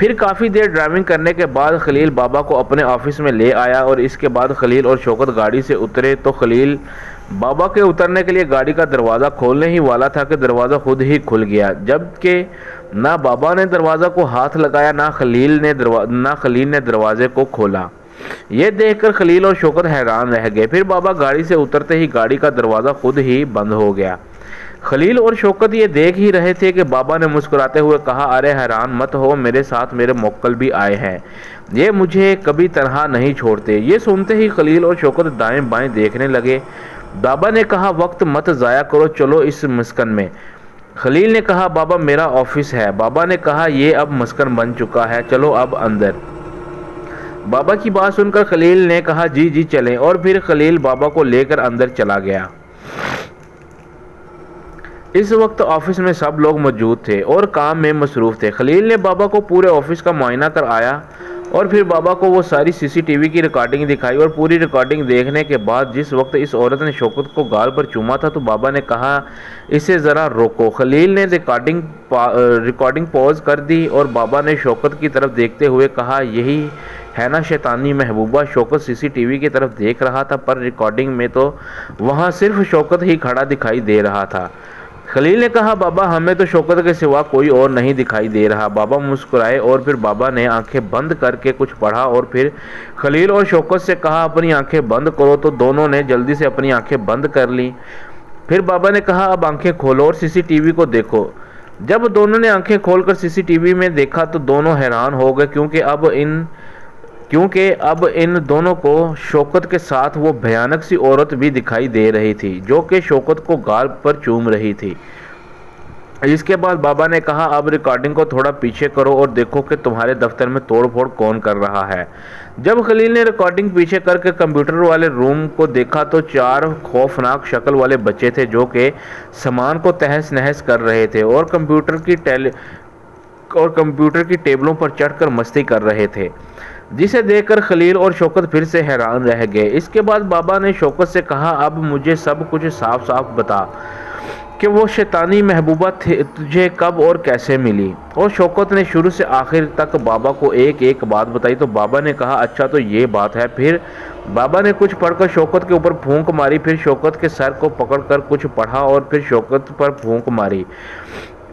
پھر کافی دیر ڈرائیونگ کرنے کے بعد خلیل بابا کو اپنے آفس میں لے آیا اور اس کے بعد خلیل اور شوکت گاڑی سے اترے تو خلیل بابا کے اترنے کے لیے گاڑی کا دروازہ کھولنے ہی والا تھا کہ دروازہ خود ہی کھل گیا، جبکہ نہ بابا نے دروازہ کو ہاتھ لگایا نہ خلیل نے دروازے کو کھولا۔ یہ دیکھ کر خلیل اور شوکت حیران رہ گئے۔ پھر بابا گاڑی سے اترتے ہی گاڑی کا دروازہ خود ہی بند ہو گیا۔ خلیل اور شوکت یہ دیکھ ہی رہے تھے کہ بابا نے مسکراتے ہوئے کہا، ارے حیران مت ہو، میرے ساتھ میرے موکل بھی آئے ہیں، یہ مجھے کبھی تنہا نہیں چھوڑتے۔ یہ سنتے ہی خلیل اور شوکت دائیں بائیں دیکھنے لگے۔ بابا نے کہا، وقت مت ضائع کرو، چلو اس مسکن میں۔ خلیل نے کہا، بابا میرا آفس ہے۔ بابا نے کہا، یہ اب مسکن بن چکا ہے، چلو اب اندر۔ بابا کی بات سن کر خلیل نے کہا، جی جی چلیں، اور پھر خلیل بابا کو لے کر اندر چلا گیا۔ اس وقت آفس میں سب لوگ موجود تھے اور کام میں مصروف تھے۔ خلیل نے بابا کو پورے آفس کا معائنہ کر آیا اور پھر بابا کو وہ ساری CCTV کی ریکارڈنگ دکھائی، اور پوری ریکارڈنگ دیکھنے کے بعد جس وقت اس عورت نے شوکت کو گال پر چوما تھا تو بابا نے کہا، اسے ذرا روکو۔ خلیل نے ریکارڈنگ پوز کر دی اور بابا نے شوکت کی طرف دیکھتے ہوئے کہا، یہی ہے نا شیطانی محبوبہ۔ شوکت CCTV کی طرف دیکھ رہا تھا پر ریکارڈنگ میں تو وہاں صرف شوکت ہی کھڑا دکھائی دے رہا تھا۔ خلیل نے کہا، بابا ہمیں تو شوکت کے سوا کوئی اور نہیں دکھائی دے رہا۔ بابا مسکرائے اور پھر بابا نے آنکھیں بند کر کے کچھ پڑھا اور پھر خلیل اور شوکت سے کہا، اپنی آنکھیں بند کرو، تو دونوں نے جلدی سے اپنی آنکھیں بند کر لیں۔ پھر بابا نے کہا، اب آنکھیں کھولو اور CCTV کو دیکھو۔ جب دونوں نے آنکھیں کھول کر CCTV میں دیکھا تو دونوں حیران ہو گئے، کیونکہ اب ان دونوں کو شوکت کے ساتھ وہ بھیانک سی عورت بھی دکھائی دے رہی تھی جو کہ شوکت کو گال پر چوم رہی تھی۔ اس کے بعد بابا نے کہا، اب ریکارڈنگ کو تھوڑا پیچھے کرو اور دیکھو کہ تمہارے دفتر میں توڑ پھوڑ کون کر رہا ہے۔ جب خلیل نے ریکارڈنگ پیچھے کر کے کمپیوٹر والے روم کو دیکھا تو 4 خوفناک شکل والے بچے تھے جو کہ سامان کو تہس نہس کر رہے تھے اور کمپیوٹر کی ٹیبلوں پر چڑھ کر مستی کر رہے تھے، جسے دیکھ کر خلیل اور شوکت پھر سے حیران رہ گئے۔ اس کے بعد بابا نے شوکت سے کہا، اب مجھے سب کچھ صاف صاف بتا کہ وہ شیطانی محبوبہ تجھے کب اور کیسے ملی۔ اور شوکت نے شروع سے آخر تک بابا کو ایک ایک بات بتائی تو بابا نے کہا، اچھا تو یہ بات ہے۔ پھر بابا نے کچھ پڑھ کر شوکت کے اوپر پھونک ماری، پھر شوکت کے سر کو پکڑ کر کچھ پڑھا اور پھر شوکت پر پھونک ماری،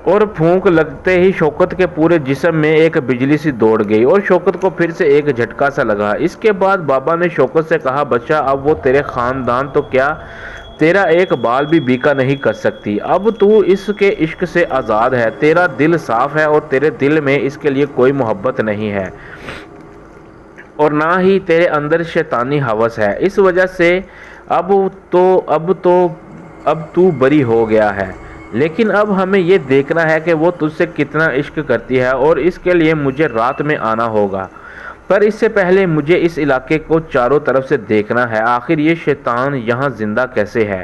اور پھونک لگتے ہی شوکت کے پورے جسم میں ایک بجلی سی دوڑ گئی اور شوکت کو پھر سے ایک جھٹکا سا لگا۔ اس کے بعد بابا نے شوکت سے کہا، بچہ اب وہ تیرے خاندان تو کیا تیرا ایک بال بھی بیکا نہیں کر سکتی، اب تو اس کے عشق سے آزاد ہے، تیرا دل صاف ہے اور تیرے دل میں اس کے لیے کوئی محبت نہیں ہے اور نہ ہی تیرے اندر شیطانی ہوس ہے، اس وجہ سے اب تو بری ہو گیا ہے، لیکن اب ہمیں یہ دیکھنا ہے کہ وہ تجھ سے کتنا عشق کرتی ہے اور اس کے لیے مجھے رات میں آنا ہوگا، پر اس سے پہلے مجھے اس علاقے کو چاروں طرف سے دیکھنا ہے، آخر یہ شیطان یہاں زندہ کیسے ہے۔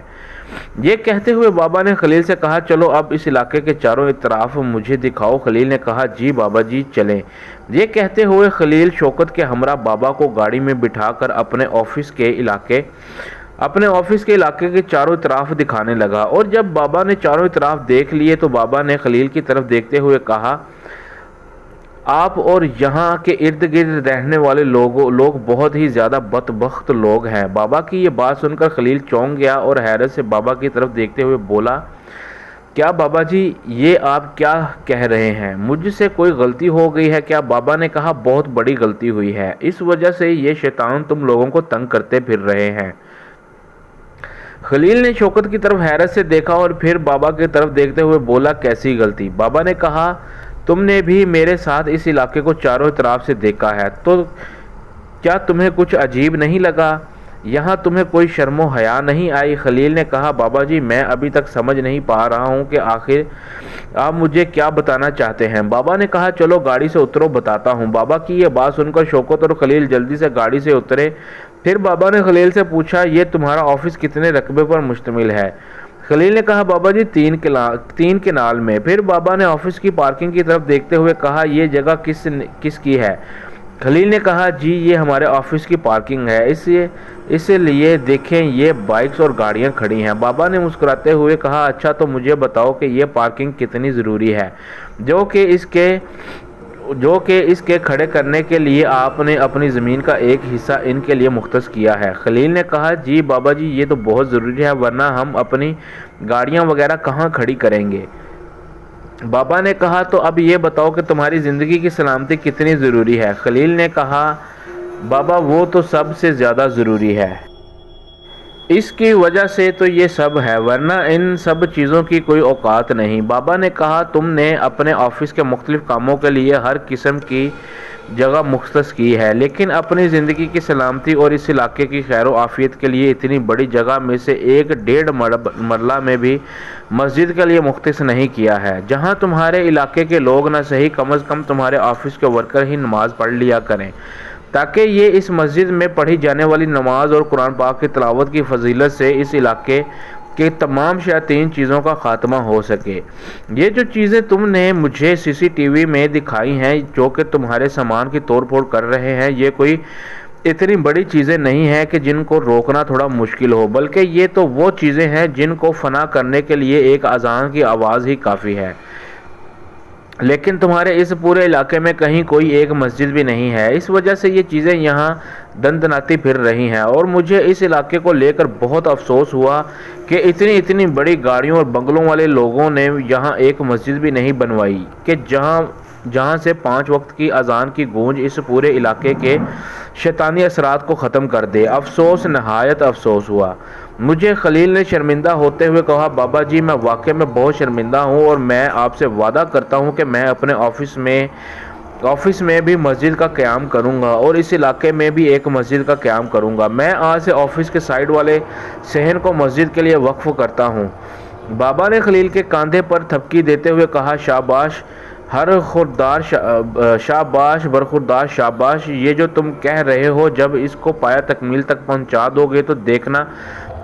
یہ کہتے ہوئے بابا نے خلیل سے کہا، چلو اب اس علاقے کے چاروں اطراف مجھے دکھاؤ۔ خلیل نے کہا، جی بابا جی چلیں۔ یہ کہتے ہوئے خلیل شوکت کے ہمراہ بابا کو گاڑی میں بٹھا کر اپنے آفس کے علاقے کے چاروں اطراف دکھانے لگا، اور جب بابا نے چاروں اطراف دیکھ لیے تو بابا نے خلیل کی طرف دیکھتے ہوئے کہا، آپ اور یہاں کے ارد گرد رہنے والے لوگ بہت ہی زیادہ بدبخت لوگ ہیں۔ بابا کی یہ بات سن کر خلیل چونک گیا اور حیرت سے بابا کی طرف دیکھتے ہوئے بولا، کیا بابا جی یہ آپ کیا کہہ رہے ہیں، مجھ سے کوئی غلطی ہو گئی ہے کیا؟ بابا نے کہا، بہت بڑی غلطی ہوئی ہے، اس وجہ سے یہ شیطان تم لوگوں کو تنگ کرتے پھر رہے ہیں۔ خلیل نے شوکت کی طرف حیرت سے دیکھا اور پھر بابا کی طرف دیکھتے ہوئے بولا، کیسی غلطی؟ بابا نے کہا، تم نے بھی میرے ساتھ اس علاقے کو چاروں طرف سے دیکھا ہے تو کیا تمہیں کچھ عجیب نہیں لگا؟ یہاں تمہیں کوئی شرم و حیا نہیں آئی؟ خلیل نے کہا، بابا جی میں ابھی تک سمجھ نہیں پا رہا ہوں کہ آخر آپ مجھے کیا بتانا چاہتے ہیں۔ بابا نے کہا، چلو گاڑی سے اترو بتاتا ہوں۔ بابا کی یہ بات سن کر شوکت اور خلیل جلدی سے گاڑی سے اترے۔ پھر بابا نے خلیل سے پوچھا، یہ تمہارا آفس کتنے رقبے پر مشتمل ہے؟ خلیل نے کہا، بابا جی 3 کنال میں۔ پھر بابا نے آفس کی پارکنگ کی طرف دیکھتے ہوئے کہا، یہ جگہ کس کی ہے؟ خلیل نے کہا، جی یہ ہمارے آفس کی پارکنگ ہے، اس لیے دیکھیں یہ بائکس اور گاڑیاں کھڑی ہیں۔ بابا نے مسکراتے ہوئے کہا، اچھا تو مجھے بتاؤ کہ یہ پارکنگ کتنی ضروری ہے جو کہ اس کے جو کہ اس کے کھڑے کرنے کے لیے آپ نے اپنی زمین کا ایک حصہ ان کے لیے مختص کیا ہے۔ خلیل نے کہا جی بابا جی یہ تو بہت ضروری ہے، ورنہ ہم اپنی گاڑیاں وغیرہ کہاں کھڑی کریں گے۔ بابا نے کہا تو اب یہ بتاؤ کہ تمہاری زندگی کی سلامتی کتنی ضروری ہے۔ خلیل نے کہا بابا وہ تو سب سے زیادہ ضروری ہے، اس کی وجہ سے تو یہ سب ہے، ورنہ ان سب چیزوں کی کوئی اوقات نہیں۔ بابا نے کہا تم نے اپنے آفس کے مختلف کاموں کے لیے ہر قسم کی جگہ مختص کی ہے، لیکن اپنی زندگی کی سلامتی اور اس علاقے کی خیر و عافیت کے لیے اتنی بڑی جگہ میں سے ایک ڈیڑھ مرلہ میں بھی مسجد کے لیے مختص نہیں کیا ہے، جہاں تمہارے علاقے کے لوگ نہ صحیح کم از کم تمہارے آفس کے ورکر ہی نماز پڑھ لیا کریں، تاکہ یہ اس مسجد میں پڑھی جانے والی نماز اور قرآن پاک کی تلاوت کی فضیلت سے اس علاقے کے تمام شیاطین چیزوں کا خاتمہ ہو سکے۔ یہ جو چیزیں تم نے مجھے سی سی ٹی وی میں دکھائی ہیں جو کہ تمہارے سامان کی توڑ پھوڑ کر رہے ہیں، یہ کوئی اتنی بڑی چیزیں نہیں ہیں کہ جن کو روکنا تھوڑا مشکل ہو، بلکہ یہ تو وہ چیزیں ہیں جن کو فنا کرنے کے لیے ایک اذان کی آواز ہی کافی ہے، لیکن تمہارے اس پورے علاقے میں کہیں کوئی ایک مسجد بھی نہیں ہے، اس وجہ سے یہ چیزیں یہاں دندناتی پھر رہی ہیں، اور مجھے اس علاقے کو لے کر بہت افسوس ہوا کہ اتنی بڑی گاڑیوں اور بنگلوں والے لوگوں نے یہاں ایک مسجد بھی نہیں بنوائی کہ جہاں سے 5 وقت کی اذان کی گونج اس پورے علاقے کے شیطانی اثرات کو ختم کر دے۔ افسوس، نہایت افسوس ہوا مجھے۔ خلیل نے شرمندہ ہوتے ہوئے کہا بابا جی میں واقعی میں بہت شرمندہ ہوں، اور میں آپ سے وعدہ کرتا ہوں کہ میں اپنے آفس میں بھی مسجد کا قیام کروں گا، اور اس علاقے میں بھی ایک مسجد کا قیام کروں گا۔ میں آج سے آفس کے سائیڈ والے صحن کو مسجد کے لیے وقف کرتا ہوں۔ بابا نے خلیل کے کاندھے پر تھپکی دیتے ہوئے کہا شاباش برخوردار شاباش، یہ جو تم کہہ رہے ہو جب اس کو پایہ تکمیل تک پہنچا دو گے تو دیکھنا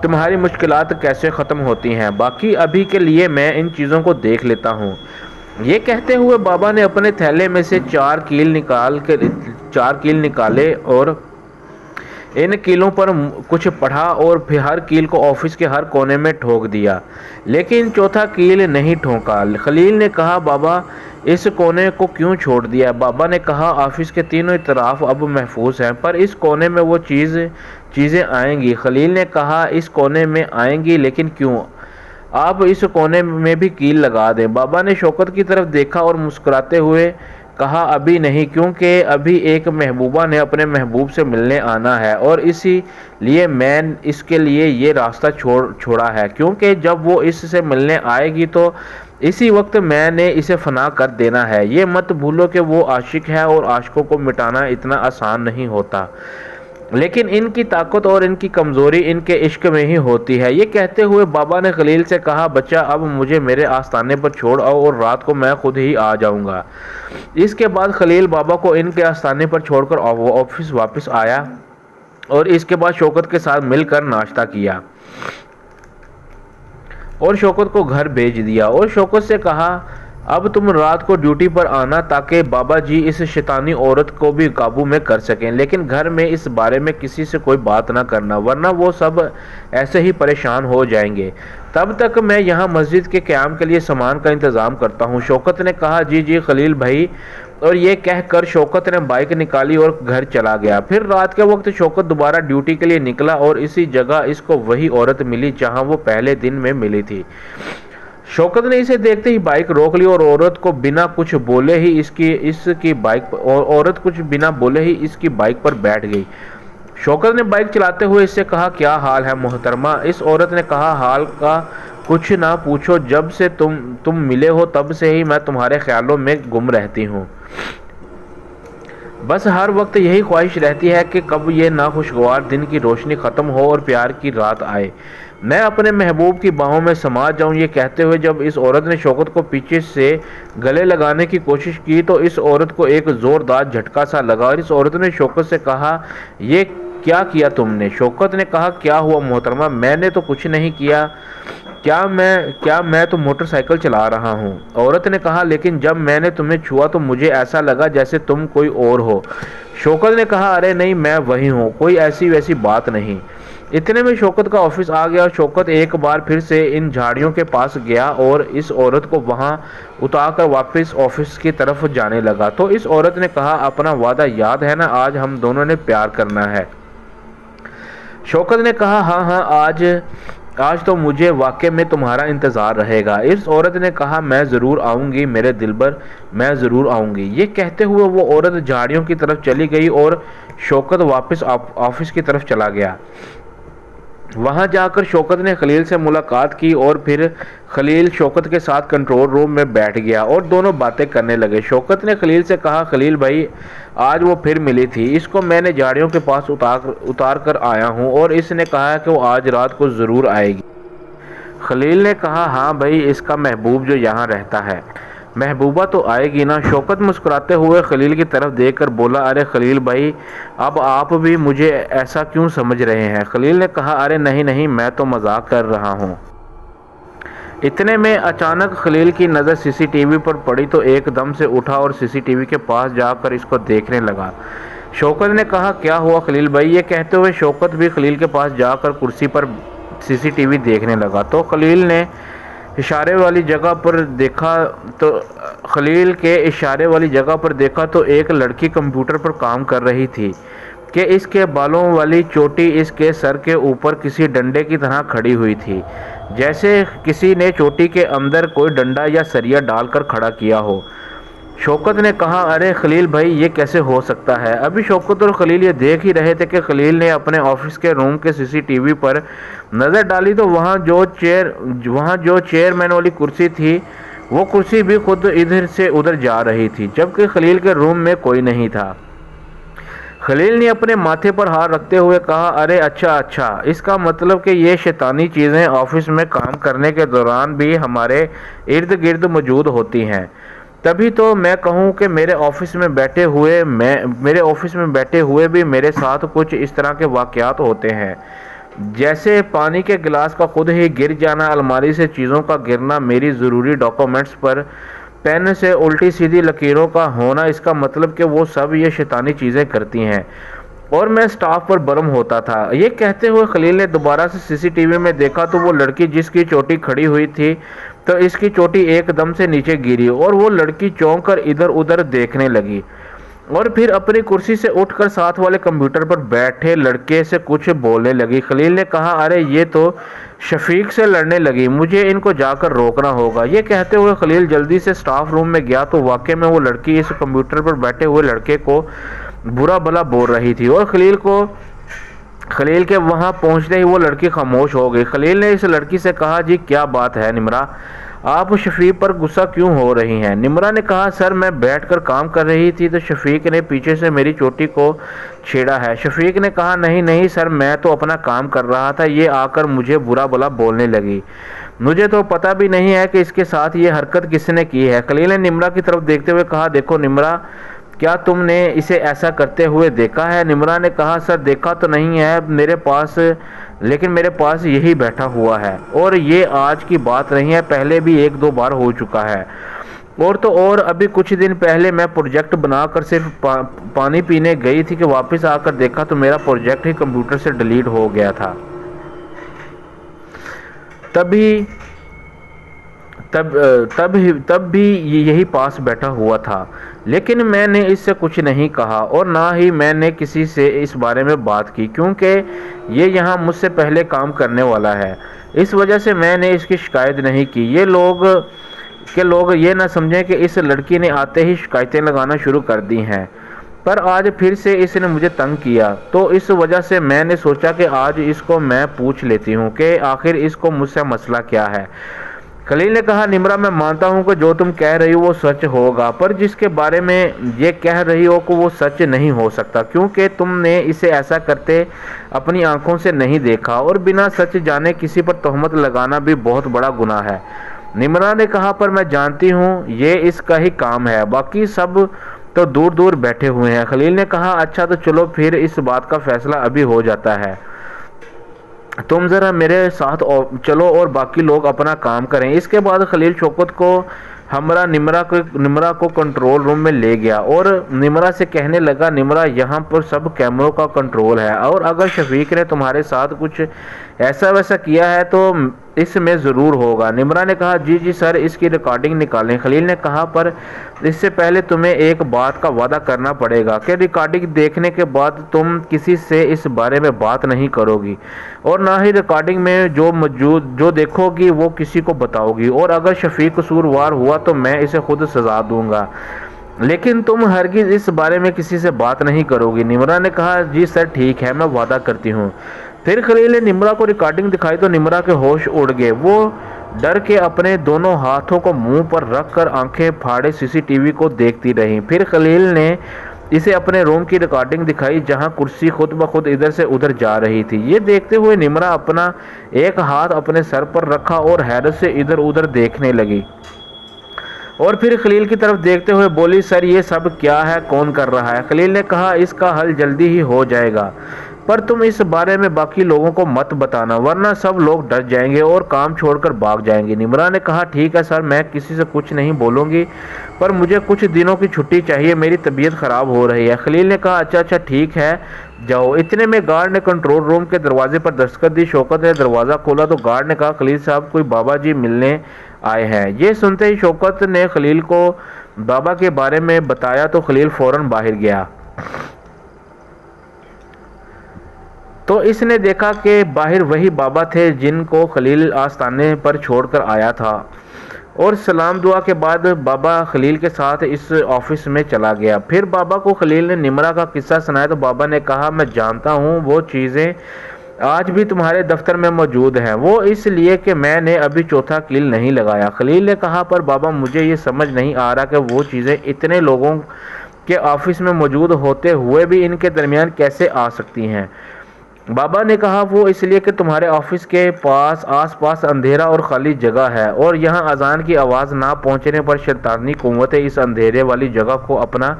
تمہاری مشکلات کیسے ختم ہوتی ہیں، باقی ابھی کے لیے میں ان چیزوں کو دیکھ لیتا ہوں۔ یہ کہتے ہوئے بابا نے اپنے تھیلے میں سے 4 کیل نکالے اور ان کیلوں پر کچھ پڑھا اور پھر ہر کیل کو آفس کے ہر کونے میں ٹھوک دیا، لیکن چوتھا کیل نہیں ٹھونکا۔ خلیل نے کہا بابا اس کونے کو کیوں چھوڑ دیا؟ بابا نے کہا آفس کے تینوں اطراف اب محفوظ ہیں، پر اس کونے میں وہ چیزیں آئیں گی۔ خلیل نے کہا اس کونے میں آئیں گی، لیکن کیوں؟ آپ اس کونے میں بھی کیل لگا دیں۔ بابا نے شوکت کی طرف دیکھا اور مسکراتے ہوئے کہا ابھی نہیں، کیونکہ ابھی ایک محبوبہ نے اپنے محبوب سے ملنے آنا ہے، اور اسی لیے میں اس کے لیے یہ راستہ چھوڑا ہے، کیونکہ جب وہ اس سے ملنے آئے گی تو اسی وقت میں نے اسے فنا کر دینا ہے۔ یہ مت بھولو کہ وہ عاشق ہے، اور عاشقوں کو مٹانا اتنا آسان نہیں ہوتا، لیکن ان کی طاقت اور ان کی کمزوری ان کے عشق میں ہی ہوتی ہے۔ یہ کہتے ہوئے بابا نے خلیل سے کہا بچہ اب مجھے میرے آستانے پر چھوڑ آؤ، اور رات کو میں خود ہی آ جاؤں گا۔ اس کے بعد خلیل بابا کو ان کے آستانے پر چھوڑ کر آفس واپس آیا، اور اس کے بعد شوکت کے ساتھ مل کر ناشتہ کیا اور شوکت کو گھر بھیج دیا، اور شوکت سے کہا اب تم رات کو ڈیوٹی پر آنا تاکہ بابا جی اس شیطانی عورت کو بھی قابو میں کر سکیں، لیکن گھر میں اس بارے میں کسی سے کوئی بات نہ کرنا، ورنہ وہ سب ایسے ہی پریشان ہو جائیں گے۔ تب تک میں یہاں مسجد کے قیام کے لیے سامان کا انتظام کرتا ہوں۔ شوکت نے کہا جی خلیل بھائی، اور یہ کہہ کر شوکت نے بائک نکالی اور گھر چلا گیا۔ پھر رات کے وقت شوکت دوبارہ ڈیوٹی کے لیے نکلا، اور اسی جگہ اس کو وہی عورت ملی جہاں وہ پہلے دن میں ملی تھی۔ شوکت نے اسے دیکھتے ہی بائک روک لی، اور عورت بنا کچھ بولے ہی اس کی بائک پر بیٹھ گئی۔ شوکت نے بائک چلاتے ہوئے اس سے کہا کیا حال ہے محترمہ؟ اس عورت نے کہا حال کا کچھ نہ پوچھو، جب سے تم ملے ہو تب سے ہی میں تمہارے خیالوں میں گم رہتی ہوں، بس ہر وقت یہی خواہش رہتی ہے کہ کب یہ ناخوشگوار دن کی روشنی ختم ہو اور پیار کی رات آئے، میں اپنے محبوب کی باہوں میں سما جاؤں۔ یہ کہتے ہوئے جب اس عورت نے شوکت کو پیچھے سے گلے لگانے کی کوشش کی تو اس عورت کو ایک زوردار جھٹکا سا لگا، اور اس عورت نے شوکت سے کہا یہ کیا تم نے؟ شوکت نے کہا کیا ہوا محترمہ؟ میں نے تو کچھ نہیں کیا، کیا میں تو موٹر سائیکل چلا رہا ہوں۔ عورت نے کہا لیکن جب میں نے تمہیں چھوا تو مجھے ایسا لگا جیسے تم کوئی اور ہو۔ شوکت نے کہا ارے نہیں میں وہی ہوں، کوئی ایسی ویسی بات نہیں۔ اتنے میں شوکت کا آفس آ گیا اور شوکت ایک بار پھر سے ان جھاڑیوں کے پاس گیا اور اس عورت کو وہاں اتار کر واپس آفس کی طرف جانے لگا تو اس عورت نے کہا اپنا وعدہ یاد ہے نا، آج ہم دونوں نے پیار کرنا ہے۔ شوکت نے کہا ہاں آج تو مجھے واقعے میں تمہارا انتظار رہے گا۔ اس عورت نے کہا میں ضرور آؤں گی میرے دلبر، میں ضرور آؤں گی۔ یہ کہتے ہوئے وہ عورت جھاڑیوں کی طرف چلی گئی اور شوکت واپس آفس کی طرف چلا گیا۔ وہاں جا کر شوکت نے خلیل سے ملاقات کی اور پھر خلیل شوکت کے ساتھ کنٹرول روم میں بیٹھ گیا اور دونوں باتیں کرنے لگے۔ شوکت نے خلیل سے کہا خلیل بھائی آج وہ پھر ملی تھی، اس کو میں نے جھاڑیوں کے پاس اتار کر آیا ہوں اور اس نے کہا کہ وہ آج رات کو ضرور آئے گی۔ خلیل نے کہا ہاں بھائی، اس کا محبوب جو یہاں رہتا ہے، محبوبہ تو آئے گی نا۔ شوکت مسکراتے ہوئے خلیل کی طرف دیکھ کر بولا ارے خلیل بھائی اب آپ بھی مجھے ایسا کیوں سمجھ رہے ہیں؟ خلیل نے کہا ارے نہیں میں تو مذاق کر رہا ہوں۔ اتنے میں اچانک خلیل کی نظر سی سی ٹی وی پر پڑی تو ایک دم سے اٹھا اور سی سی ٹی وی کے پاس جا کر اس کو دیکھنے لگا۔ شوکت نے کہا کیا ہوا خلیل بھائی؟ یہ کہتے ہوئے شوکت بھی خلیل کے پاس جا کر کرسی پر سی سی ٹی وی دیکھنے لگا تو خلیل کے اشارے والی جگہ پر دیکھا تو ایک لڑکی کمپیوٹر پر کام کر رہی تھی کہ اس کے بالوں والی چوٹی اس کے سر کے اوپر کسی ڈنڈے کی طرح کھڑی ہوئی تھی، جیسے کسی نے چوٹی کے اندر کوئی ڈنڈا یا سریا ڈال کر کھڑا کیا ہو۔ شوکت نے کہا ارے خلیل بھائی یہ کیسے ہو سکتا ہے؟ ابھی شوکت اور خلیل یہ دیکھ ہی رہے تھے کہ خلیل نے اپنے آفس کے روم کے سی سی ٹی وی پر نظر ڈالی تو وہاں جو چیئرمین والی کرسی تھی وہ کرسی بھی خود ادھر سے ادھر جا رہی تھی، جبکہ خلیل کے روم میں کوئی نہیں تھا۔ خلیل نے اپنے ماتھے پر ہاتھ رکھتے ہوئے کہا ارے اچھا، اس کا مطلب کہ یہ شیطانی چیزیں آفس میں کام کرنے کے دوران بھی ہمارے ارد گرد موجود ہوتی ہیں۔ تبھی تو میں کہوں کہ میرے آفس میں بیٹھے ہوئے بھی میرے ساتھ کچھ اس طرح کے واقعات ہوتے ہیں، جیسے پانی کے گلاس کا خود ہی گر جانا، الماری سے چیزوں کا گرنا، میری ضروری ڈاکومنٹس پر پین سے الٹی سیدھی لکیروں کا ہونا۔ اس کا مطلب کہ وہ سب یہ شیطانی چیزیں کرتی ہیں اور میں سٹاف پر برم ہوتا تھا۔ یہ کہتے ہوئے خلیل نے دوبارہ سے سی سی ٹی وی میں دیکھا تو وہ لڑکی جس کی چوٹی کھڑی ہوئی تھی تو اس کی چوٹی ایک دم سے نیچے گری اور وہ لڑکی چونک کر ادھر ادھر دیکھنے لگی اور پھر اپنی کرسی سے اٹھ کر ساتھ والے کمپیوٹر پر بیٹھے لڑکے سے کچھ بولنے لگی۔ خلیل نے کہا ارے یہ تو شفیق سے لڑنے لگی، مجھے ان کو جا کر روکنا ہوگا۔ یہ کہتے ہوئے خلیل جلدی سے سٹاف روم میں گیا تو واقعے میں وہ لڑکی اس کمپیوٹر پر بیٹھے ہوئے لڑکے کو برا بھلا بول رہی تھی اور خلیل کے وہاں پہنچتے ہی وہ لڑکی خاموش ہو گئی۔ خلیل نے اس لڑکی سے کہا جی کیا بات ہے نمرا، آپ شفیق پر غصہ کیوں ہو رہی ہیں؟ نمرا نے کہا سر میں بیٹھ کر کام کر رہی تھی تو شفیق نے پیچھے سے میری چوٹی کو چھیڑا ہے۔ شفیق نے کہا نہیں سر میں تو اپنا کام کر رہا تھا، یہ آ کر مجھے برا بھلا بولنے لگی، مجھے تو پتہ بھی نہیں ہے کہ اس کے ساتھ یہ حرکت کس نے کی ہے۔ خلیل نے نمرا کی طرف دیکھتے ہوئے کہا دیکھو نمرا، کیا تم نے اسے ایسا کرتے ہوئے دیکھا ہے؟ نمرا نے کہا سر دیکھا تو نہیں ہے لیکن میرے پاس یہی بیٹھا ہوا ہے اور یہ آج کی بات نہیں ہے، پہلے بھی ایک دو بار ہو چکا ہے۔ اور ابھی کچھ دن پہلے میں پروجیکٹ بنا کر صرف پانی پینے گئی تھی کہ واپس آ کر دیکھا تو میرا پروجیکٹ ہی کمپیوٹر سے ڈیلیٹ ہو گیا تھا۔ تب بھی یہی پاس بیٹھا ہوا تھا، لیکن میں نے اس سے کچھ نہیں کہا اور نہ ہی میں نے کسی سے اس بارے میں بات کی کیونکہ یہ یہاں مجھ سے پہلے کام کرنے والا ہے، اس وجہ سے میں نے اس کی شکایت نہیں کی۔ یہ لوگ یہ نہ سمجھیں کہ اس لڑکی نے آتے ہی شکایتیں لگانا شروع کر دی ہیں، پر آج پھر سے اس نے مجھے تنگ کیا تو اس وجہ سے میں نے سوچا کہ آج اس کو میں پوچھ لیتی ہوں کہ آخر اس کو مجھ سے مسئلہ کیا ہے۔ خلیل نے کہا نمرا میں مانتا ہوں کہ جو تم کہہ رہی ہو وہ سچ ہوگا، پر جس کے بارے میں یہ کہہ رہی ہو کہ وہ سچ نہیں ہو سکتا کیونکہ تم نے اسے ایسا کرتے اپنی آنکھوں سے نہیں دیکھا اور بنا سچ جانے کسی پر تہمت لگانا بھی بہت بڑا گناہ ہے۔ نمرا نے کہا پر میں جانتی ہوں یہ اس کا ہی کام ہے، باقی سب تو دور دور بیٹھے ہوئے ہیں۔ خلیل نے کہا اچھا تو چلو پھر اس بات کا فیصلہ ابھی ہو جاتا ہے، تم ذرا میرے ساتھ چلو اور باقی لوگ اپنا کام کریں۔ اس کے بعد خلیل شوکت کو ہمراہ نمرہ کو کنٹرول روم میں لے گیا اور نمرہ سے کہنے لگا نمرہ یہاں پر سب کیمروں کا کنٹرول ہے اور اگر شفیق نے تمہارے ساتھ کچھ ایسا ویسا کیا ہے تو اس میں ضرور ہوگا۔ نمرہ نے کہا جی سر اس کی ریکارڈنگ نکالیں۔ خلیل نے کہا پر اس سے پہلے تمہیں ایک بات کا وعدہ کرنا پڑے گا کہ ریکارڈنگ دیکھنے کے بعد تم کسی سے اس بارے میں بات نہیں کرو گی اور نہ ہی ریکارڈنگ میں جو دیکھو گی وہ کسی کو بتاؤ گی، اور اگر شفیق قصوروار ہوا تو میں اسے خود سزا دوں گا، لیکن تم ہرگز اس بارے میں کسی سے بات نہیں کرو گی۔ نمرہ نے کہا جی سر ٹھیک ہے، میں وعدہ کرتی ہوں۔ پھر خلیل نے نمرہ کو ریکارڈنگ دکھائی تو نمرہ کے ہوش اڑ گئے۔ وہ ڈر کے اپنے دونوں ہاتھوں کو منہ پر رکھ کر آنکھیں پھاڑے CCTV کو دیکھتی رہیں۔ پھر خلیل نے اسے اپنے روم کی ریکارڈنگ دکھائی جہاں کرسی خود بخود ادھر سے ادھر جا رہی تھی۔ یہ دیکھتے ہوئے نمرہ اپنا ایک ہاتھ اپنے سر پر رکھا اور حیرت سے ادھر ادھر دیکھنے لگی، اور پھر خلیل کی طرف دیکھتے ہوئے بولی سر یہ سب کیا ہے، کون کر رہا ہے؟ خلیل نے کہا اس کا حل جلدی ہی ہو جائے گا، پر تم اس بارے میں باقی لوگوں کو مت بتانا ورنہ سب لوگ ڈر جائیں گے اور کام چھوڑ کر بھاگ جائیں گے۔ نمرہ نے کہا ٹھیک ہے سر، میں کسی سے کچھ نہیں بولوں گی، پر مجھے کچھ دنوں کی چھٹی چاہیے، میری طبیعت خراب ہو رہی ہے۔ خلیل نے کہا اچھا ٹھیک ہے جاؤ۔ اتنے میں گارڈ نے کنٹرول روم کے دروازے پر دستک دی۔ شوکت نے دروازہ کھولا تو گارڈ نے کہا خلیل صاحب کوئی بابا جی ملنے آئے ہیں۔ یہ سنتے ہی شوکت نے خلیل کو بابا کے بارے میں بتایا تو خلیل فوراً باہر گیا تو اس نے دیکھا کہ باہر وہی بابا تھے جن کو خلیل آستانے پر چھوڑ کر آیا تھا، اور سلام دعا کے بعد بابا خلیل کے ساتھ اس آفس میں چلا گیا۔ پھر بابا کو خلیل نے نمرہ کا قصہ سنایا تو بابا نے کہا میں جانتا ہوں وہ چیزیں آج بھی تمہارے دفتر میں موجود ہیں، وہ اس لیے کہ میں نے ابھی چوتھا کیل نہیں لگایا۔ خلیل نے کہا پر بابا مجھے یہ سمجھ نہیں آ رہا کہ وہ چیزیں اتنے لوگوں کے آفس میں موجود ہوتے ہوئے بھی ان کے درمیان کیسے آ سکتی ہیں۔ بابا نے کہا وہ اس لیے کہ تمہارے آفس کے آس پاس اندھیرا اور خالی جگہ ہے اور یہاں اذان کی آواز نہ پہنچنے پر شیطانی قوتیں اس اندھیرے والی جگہ کو اپنا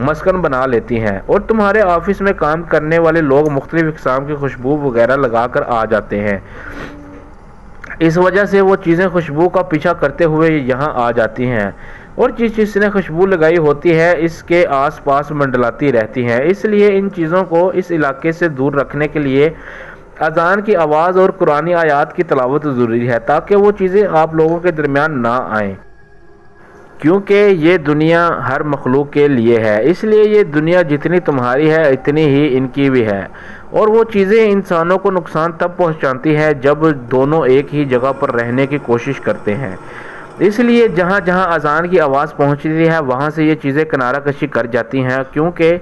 مسکن بنا لیتی ہیں، اور تمہارے آفس میں کام کرنے والے لوگ مختلف اقسام کی خوشبو وغیرہ لگا کر آ جاتے ہیں، اس وجہ سے وہ چیزیں خوشبو کا پیچھا کرتے ہوئے یہاں آ جاتی ہیں اور جس نے خوشبو لگائی ہوتی ہے اس کے آس پاس منڈلاتی رہتی ہیں۔ اس لیے ان چیزوں کو اس علاقے سے دور رکھنے کے لیے اذان کی آواز اور قرآنی آیات کی تلاوت ضروری ہے تاکہ وہ چیزیں آپ لوگوں کے درمیان نہ آئیں، کیونکہ یہ دنیا ہر مخلوق کے لیے ہے، اس لیے یہ دنیا جتنی تمہاری ہے اتنی ہی ان کی بھی ہے، اور وہ چیزیں انسانوں کو نقصان تب پہنچاتی ہیں جب دونوں ایک ہی جگہ پر رہنے کی کوشش کرتے ہیں۔ اس لیے جہاں جہاں اذان کی آواز پہنچتی ہے وہاں سے یہ چیزیں کنارہ کشی کر جاتی ہیں، کیونکہ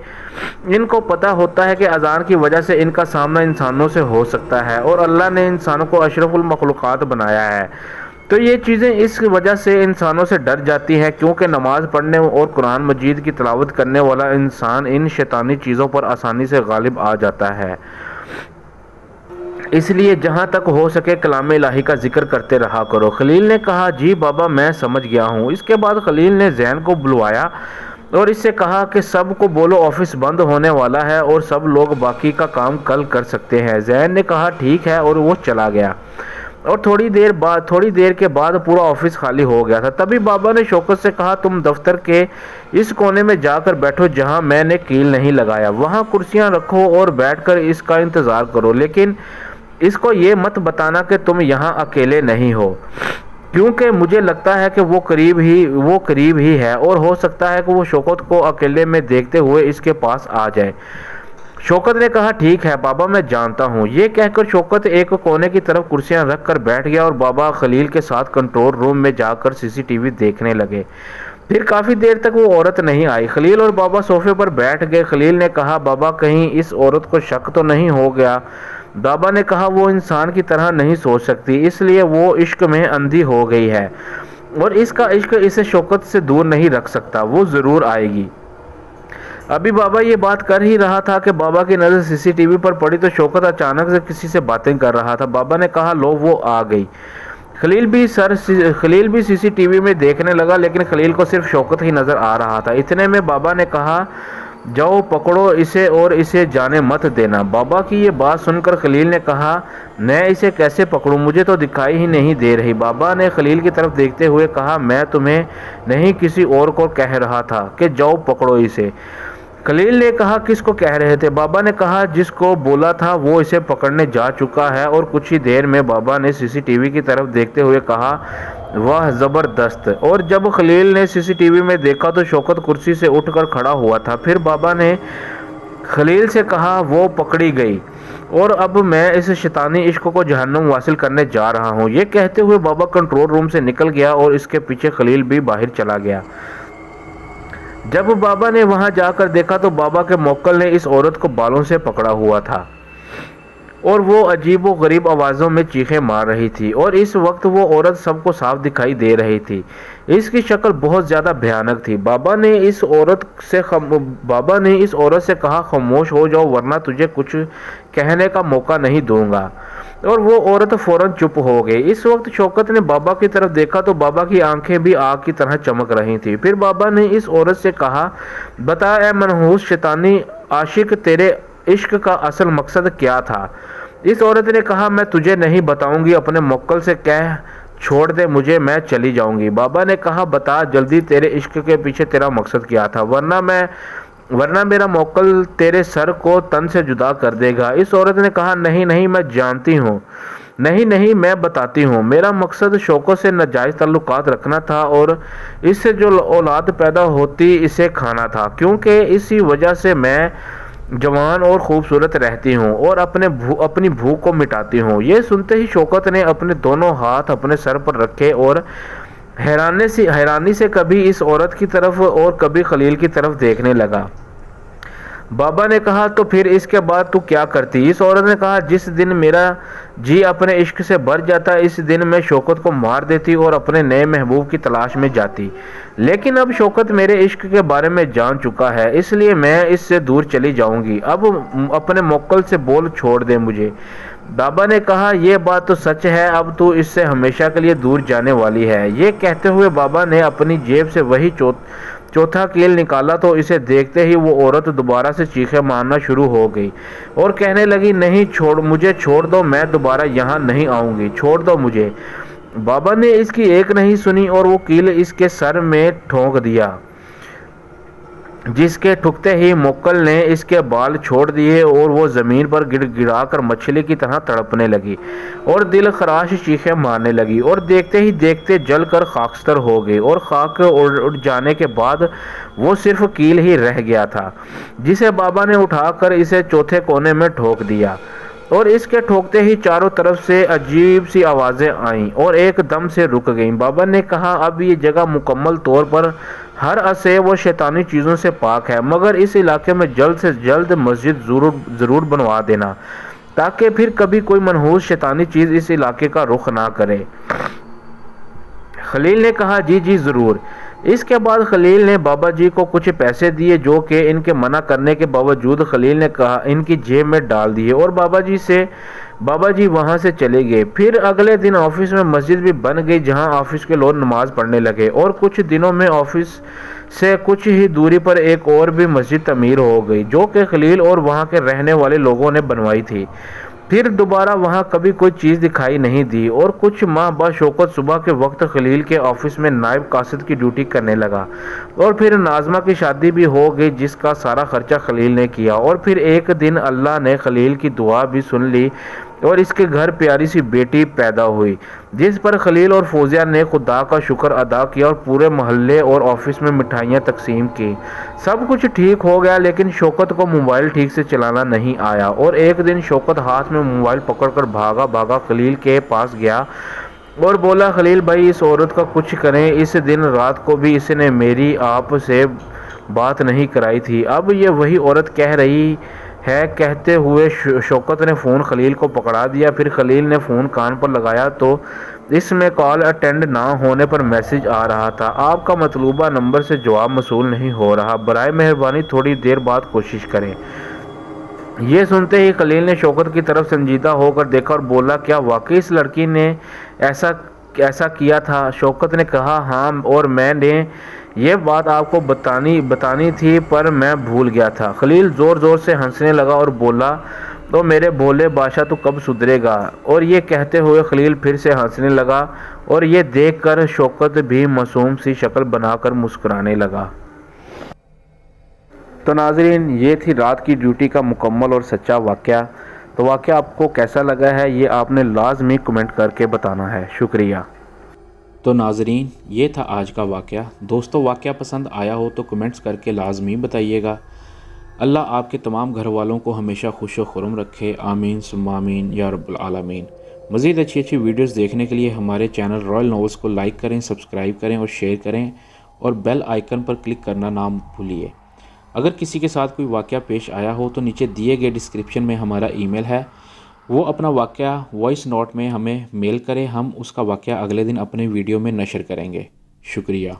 ان کو پتہ ہوتا ہے کہ اذان کی وجہ سے ان کا سامنا انسانوں سے ہو سکتا ہے اور اللہ نے انسانوں کو اشرف المخلوقات بنایا ہے، تو یہ چیزیں اس وجہ سے انسانوں سے ڈر جاتی ہیں، کیونکہ نماز پڑھنے اور قرآن مجید کی تلاوت کرنے والا انسان ان شیطانی چیزوں پر آسانی سے غالب آ جاتا ہے۔ اس لیے جہاں تک ہو سکے کلام الہی کا ذکر کرتے رہا کرو۔ خلیل نے کہا جی بابا میں سمجھ گیا ہوں۔ اس کے بعد خلیل نے زین کو بلوایا اور اس سے کہا کہ سب کو بولو آفس بند ہونے والا ہے اور سب لوگ باقی کا کام کل کر سکتے ہیں۔ زین نے کہا ٹھیک ہے اور وہ چلا گیا، اور تھوڑی دیر کے بعد پورا آفس خالی ہو گیا تھا۔ تبھی بابا نے شوکت سے کہا تم دفتر کے اس کونے میں جا کر بیٹھو جہاں میں نے کیل نہیں لگایا، وہاں کرسیاں رکھو اور بیٹھ کر اس کا انتظار کرو، لیکن اس کو یہ مت بتانا کہ تم یہاں اکیلے نہیں ہو، کیونکہ مجھے لگتا ہے کہ وہ قریب ہی ہے اور ہو سکتا ہے کہ وہ شوکت کو اکیلے میں دیکھتے ہوئے اس کے پاس آ جائے۔ شوکت نے کہا ٹھیک ہے بابا میں جانتا ہوں۔ یہ کہہ کر شوکت ایک کونے کی طرف کرسیاں رکھ کر بیٹھ گیا اور بابا خلیل کے ساتھ کنٹرول روم میں جا کر CCTV دیکھنے لگے۔ پھر کافی دیر تک وہ عورت نہیں آئی۔ خلیل اور بابا صوفے پر بیٹھ گئے۔ خلیل نے کہا بابا کہیں اس عورت کو شک تو نہیں ہو گیا؟ بابا نے کہا وہ انسان کی طرح نہیں سوچ سکتی، اس لیے وہ عشق میں اندھی ہو گئی ہے اور اس کا عشق اسے شوکت سے دور نہیں رکھ سکتا، وہ ضرور آئے گی۔ ابھی بابا یہ بات کر ہی رہا تھا کہ بابا کی نظر CCTV پر پڑی تو شوکت اچانک سے کسی سے باتیں کر رہا تھا۔ بابا نے کہا لو وہ آ گئی۔ خلیل بھی CCTV میں دیکھنے لگا، لیکن خلیل کو صرف شوکت ہی نظر آ رہا تھا۔ اتنے میں بابا نے کہا جاؤ پکڑو اسے اور اسے جانے مت دینا۔ بابا کی یہ بات سن کر خلیل نے کہا میں اسے کیسے پکڑوں، مجھے تو دکھائی ہی نہیں دے رہی۔ بابا نے خلیل کی طرف دیکھتے ہوئے کہا میں تمہیں نہیں کسی اور کو کہہ رہا تھا کہ جاؤ پکڑو اسے۔ خلیل نے کہا کس کو کہہ رہے تھے؟ بابا نے کہا جس کو بولا تھا وہ اسے پکڑنے جا چکا ہے۔ اور کچھ ہی دیر میں بابا نے سی سی ٹی وی کی طرف دیکھتے ہوئے کہا واہ زبردست۔ اور جب خلیل نے سی سی ٹی وی میں دیکھا تو شوکت کرسی سے اٹھ کر کھڑا ہوا تھا۔ پھر بابا نے خلیل سے کہا وہ پکڑی گئی اور اب میں اس شیطانی عشق کو جہنم واصل کرنے جا رہا ہوں۔ یہ کہتے ہوئے بابا کنٹرول روم سے نکل گیا اور اس کے پیچھے خلیل بھی باہر چلا گیا۔ جب بابا نے وہاں جا کر دیکھا تو بابا کے موکل نے اس عورت کو بالوں سے پکڑا ہوا تھا اور وہ عجیب و غریب آوازوں میں چیخیں مار رہی تھی، اور اس وقت وہ عورت سب کو صاف دکھائی دے رہی تھی۔ اس کی شکل بہت زیادہ بھیانک تھی۔ بابا نے اس عورت سے کہا خاموش ہو جاؤ ورنہ تجھے کچھ کہنے کا موقع نہیں دوں گا، اور وہ عورت فوراً چپ ہو گئی۔ اس وقت شوکت نے بابا کی طرف دیکھا تو بابا کی آنکھیں بھی آگ کی طرح چمک رہی تھیں۔ پھر بابا نے اس عورت سے کہا بتا اے منحوس شیطانی عاشق تیرے عشق کا اصل مقصد کیا تھا؟ اس عورت نے کہا میں تجھے نہیں بتاؤں گی، اپنے موکل سے کہہ چھوڑ دے مجھے، میں چلی جاؤں گی۔ بابا نے کہا بتا جلدی تیرے عشق کے پیچھے تیرا مقصد کیا تھا، ورنہ میرا موکل تیرے سر کو تن سے جدا کر دے گا۔ اس عورت نے کہا نہیں میں جانتی ہوں، نہیں میں بتاتی ہوں، میرا مقصد شوکت سے ناجائز تعلقات رکھنا تھا اور اس سے جو اولاد پیدا ہوتی اسے کھانا تھا، کیونکہ اسی وجہ سے میں جوان اور خوبصورت رہتی ہوں اور اپنی بھوک کو مٹاتی ہوں۔ یہ سنتے ہی شوکت نے اپنے دونوں ہاتھ اپنے سر پر رکھے اور حیرانی سے کبھی اس عورت کی طرف اور کبھی خلیل کی طرف دیکھنے لگا۔ بابا نے کہا تو پھر اس کے بعد تو کیا کرتی؟ اس عورت نے کہا جس دن میرا جی اپنے عشق سے بھر جاتا اس دن میں شوکت کو مار دیتی اور اپنے نئے محبوب کی تلاش میں جاتی، لیکن اب شوکت میرے عشق کے بارے میں جان چکا ہے، اس لیے میں اس سے دور چلی جاؤں گی، اب اپنے موکل سے بول چھوڑ دے مجھے۔ بابا نے کہا یہ بات تو سچ ہے، اب تو اس سے ہمیشہ کے لیے دور جانے والی ہے۔ یہ کہتے ہوئے بابا نے اپنی جیب سے وہی چوتھا کیل نکالا تو اسے دیکھتے ہی وہ عورت دوبارہ سے چیخیں مارنا شروع ہو گئی اور کہنے لگی نہیں مجھے چھوڑ دو، میں دوبارہ یہاں نہیں آؤں گی، چھوڑ دو مجھے۔ بابا نے اس کی ایک نہیں سنی اور وہ کیل اس کے سر میں ٹھونک دیا، جس کے ٹھکتے ہی موکل نے اس کے بال چھوڑ دیے اور وہ زمین پر گڑ گڑا کر مچھلی کی طرح تڑپنے لگی اور دل خراش چیخیں مارنے لگی اور دیکھتے ہی دیکھتے جل کر خاکستر ہو گئی اور خاک اڑ جانے کے بعد وہ صرف کیل ہی رہ گیا تھا، جسے بابا نے اٹھا کر اسے چوتھے کونے میں ٹھوک دیا اور اس کے ٹھوکتے ہی چاروں طرف سے عجیب سی آوازیں آئیں اور ایک دم سے رک گئیں۔ بابا نے کہا اب یہ جگہ مکمل طور پر ہر عصیب و شیطانی چیزوں سے پاک ہے، مگر اس علاقے میں جلد سے جلد مسجد ضرور بنوا دینا تاکہ پھر کبھی کوئی منحوس شیطانی چیز اس علاقے کا رخ نہ کرے۔ خلیل نے کہا جی ضرور۔ اس کے بعد خلیل نے بابا جی کو کچھ پیسے دیے جو کہ ان کے منع کرنے کے باوجود خلیل نے کہا ان کی جیب میں ڈال دیے اور بابا جی وہاں سے چلے گئے۔ پھر اگلے دن آفس میں مسجد بھی بن گئی جہاں آفس کے لوگ نماز پڑھنے لگے اور کچھ دنوں میں آفس سے کچھ ہی دوری پر ایک اور بھی مسجد تعمیر ہو گئی جو کہ خلیل اور وہاں کے رہنے والے لوگوں نے بنوائی تھی۔ پھر دوبارہ وہاں کبھی کوئی چیز دکھائی نہیں دی اور کچھ ماہ بعد شوکت صبح کے وقت خلیل کے آفس میں نائب قاصد کی ڈیوٹی کرنے لگا اور پھر ناظمہ کی شادی بھی ہو گئی جس کا سارا خرچہ خلیل نے کیا اور پھر ایک دن اللہ نے خلیل کی دعا بھی سن لی اور اس کے گھر پیاری سی بیٹی پیدا ہوئی جس پر خلیل اور فوزیہ نے خدا کا شکر ادا کیا اور پورے محلے اور آفس میں مٹھائیاں تقسیم کی۔ سب کچھ ٹھیک ہو گیا لیکن شوکت کو موبائل ٹھیک سے چلانا نہیں آیا اور ایک دن شوکت ہاتھ میں موبائل پکڑ کر بھاگا خلیل کے پاس گیا اور بولا خلیل بھائی اس عورت کا کچھ کریں، اس دن رات کو بھی اس نے میری آپ سے بات نہیں کرائی تھی، اب یہ وہی عورت کہہ رہی ہے۔ کہتے ہوئے شوکت نے فون خلیل کو پکڑا دیا۔ پھر خلیل نے فون کان پر لگایا تو اس میں کال اٹینڈ نہ ہونے پر میسج آ رہا تھا آپ کا مطلوبہ نمبر سے جواب موصول نہیں ہو رہا، برائے مہربانی تھوڑی دیر بعد کوشش کریں۔ یہ سنتے ہی خلیل نے شوکت کی طرف سنجیدہ ہو کر دیکھا اور بولا کیا واقعی اس لڑکی نے ایسا کیا تھا؟ شوکت نے کہا ہاں اور میں نے یہ بات آپ کو بتانی تھی پر میں بھول گیا تھا۔ خلیل زور زور سے ہنسنے لگا اور بولا، تو میرے بھولے بادشاہ تو کب سدھرے گا؟ اور یہ کہتے ہوئے خلیل پھر سے ہنسنے لگا اور یہ دیکھ کر شوکت بھی معصوم سی شکل بنا کر مسکرانے لگا۔ تو ناظرین، یہ تھی رات کی ڈیوٹی کا مکمل اور سچا واقعہ۔ تو واقعہ آپ کو کیسا لگا ہے یہ آپ نے لازمی کمنٹ کر کے بتانا ہے۔ شکریہ۔ تو ناظرین، یہ تھا آج کا واقعہ۔ دوستو، واقعہ پسند آیا ہو تو کمنٹس کر کے لازمی بتائیے گا۔ اللہ آپ کے تمام گھر والوں کو ہمیشہ خوش و خرم رکھے، آمین ثم آمین یا رب العالمین۔ مزید اچھی ویڈیوز دیکھنے کے لیے ہمارے چینل رائل ناولز کو لائک کریں، سبسکرائب کریں اور شیئر کریں، اور بیل آئیکن پر کلک کرنا نہ بھولیے۔ اگر کسی کے ساتھ کوئی واقعہ پیش آیا ہو تو نیچے دیے گئے ڈسکرپشن میں ہمارا ای میل ہے، وہ اپنا واقعہ وائس نوٹ میں ہمیں میل کرے، ہم اس کا واقعہ اگلے دن اپنے ویڈیو میں نشر کریں گے۔ شکریہ۔